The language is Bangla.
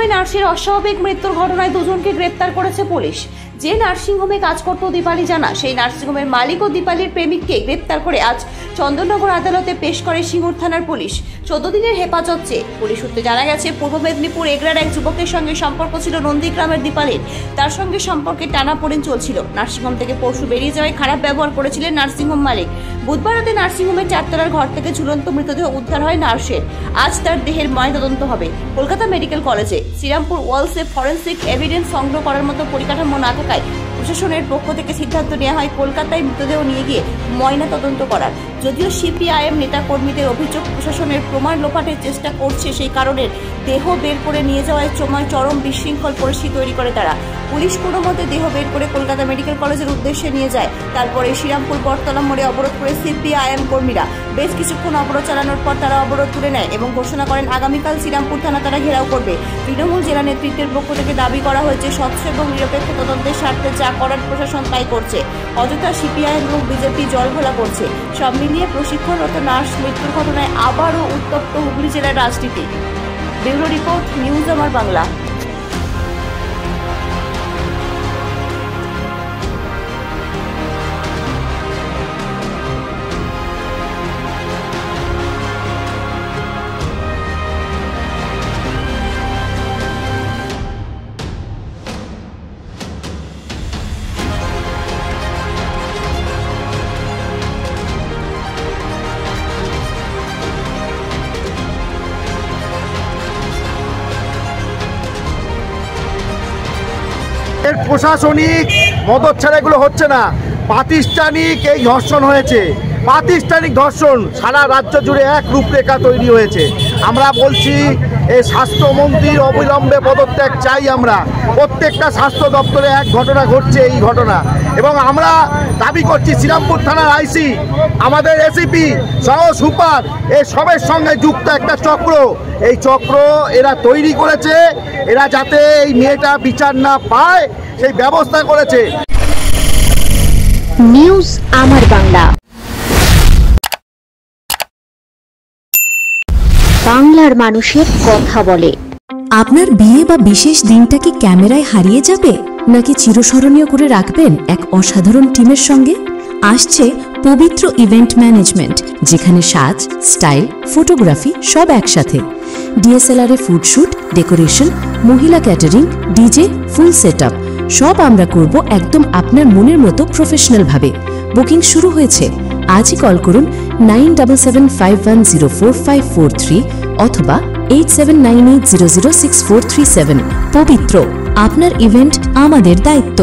নার্সিংহোমে নার্সের অস্বাভাবিক মৃত্যুর ঘটনায় দুজনকে গ্রেপ্তার করেছে পুলিশ। যে নার্সিংহোমে কাজ করত দীপালি জানা, সেই নার্সিংহোমের মালিক ও দীপালির প্রেমিককে গ্রেপ্তার করে আজ চন্দননগর আদালতে পেশ করে সিঙ্গুর থানার পুলিশ। 14 দিনের হেফাজত চেয়ে পুলিশ সূত্রে জানা গেছে, পূর্ব মেদিনীপুর এগরার এক যুবকের সঙ্গে সম্পর্ক ছিল নন্দীগ্রামের দীপালির। তার সঙ্গে সম্পর্কে টানাপোড়েন চলছিল। নার্সিংহোম থেকে পরশু বেরিয়ে যাওয়ায় খারাপ ব্যবহার করেছিলেন নার্সিংহোম মালিক। বুধবার রাতে নার্সিংহোমের 4 তলার ঘর থেকে ঝুলন্ত মৃতদেহ উদ্ধার হয় নার্সের। আজ তার দেহের ময়নাতদন্ত হবে। কলকাতা মেডিকেল কলেজে শ্রীরামপুর ওয়ালসে ফরেন্সিক এভিডেন্স সংগ্রহ করার মতো পরিকাঠামো না থাকায় প্রশাসনের পক্ষ থেকে সিদ্ধান্ত নেওয়া হয় কলকাতায় মৃতদেহ নিয়ে গিয়ে ময়না তদন্ত করার। যদিও সিপিআইএম নেতা কর্মীদের অভিযোগ, প্রশাসনের প্রমাণ লোপাটের চেষ্টা করছে, সেই কারণে দেহ বের করে নিয়ে যাওয়ার সময় চরম বিশৃঙ্খল পরিস্থিতি তৈরি করে তারা। পুলিশ কোনো মতে দেহ বের করে কলকাতা মেডিকেল কলেজের উদ্দেশ্যে নিয়ে যায়। তারপরে শ্রীরামপুর বটতলা মোড়ে অবরোধ করে সিপিআইএম কর্মীরা। বেশ কিছুক্ষণ অবরোধ চালানোর পর তারা অবরোধ তুলে নেয় এবং ঘোষণা করেন আগামীকাল শ্রীরামপুর থানা তারা ঘেরাও করবে। তৃণমূল জেলা নেতৃত্বের পক্ষ থেকে দাবি করা হয়েছে, স্বচ্ছ এবং নিরপেক্ষ তদন্তের স্বার্থে যা করার প্রশাসন তাই করছে। অযথা সিপিআইএম এবং বিজেপি জলঘোলা করছে। সব মিলিয়ে প্রশিক্ষণরত নার্স মৃত্যুর ঘটনায় আবারও উত্তপ্ত হুগলি জেলার রাজনীতি। ব্যুরো রিপোর্ট, নিউজ আমার বাংলা। এর প্রশাসনিক মদত ছাড়া এগুলো হচ্ছে না। প্রাতিষ্ঠানিক এই ধর্ষণ হয়েছে, প্রাতিষ্ঠানিক ধর্ষণ সারা রাজ্য জুড়ে এক রূপরেখা তৈরি হয়েছে। আমরা বলছি, এই স্বাস্থ্যমন্ত্রীর অবিলম্বে পদত্যাগ চাই। আমরা প্রত্যেকটা স্বাস্থ্য দপ্তরে এক ঘটনা ঘটছে, এই ঘটনা, এবং আমরা দাবি করছি শ্রীরামপুর থানার আইসি, আমাদের এসিপি সহ সুপার, এই সবের সঙ্গে যুক্ত একটা চক্র। এই চক্র এরা তৈরি করেছে, এরা যাতে এই মেয়েটা বিচার না পায় সেই ব্যবস্থা করেছে। নিউজ আমার বাংলা, বাংলার মানুষের কথা বলে। আপনার বিয়ে বা বিশেষ দিনটা কি ক্যামেরায় হারিয়ে যাবে, নাকি চিরস্মরণীয় করে রাখবেন এক অসাধারণ টিমের সঙ্গে? আসছে পবিত্র ইভেন্ট ম্যানেজমেন্ট, যেখানে সাজ, স্টাইল, ফটোগ্রাফি সব একসাথে। ডিএসএলআর এ ফুডশুট, ডেকোরেশন, মহিলা ক্যাটারিং, ডিজে, ফুল সেটআপ সব আমরা করব একদম আপনার মনের মতো প্রফেশনাল ভাবে। বুকিং শুরু হয়েছে। আজই কল করুন 9775104543 অথবা 8798006437। পবিত্র, আপনার ইভেন্ট আমাদের দায়িত্ব।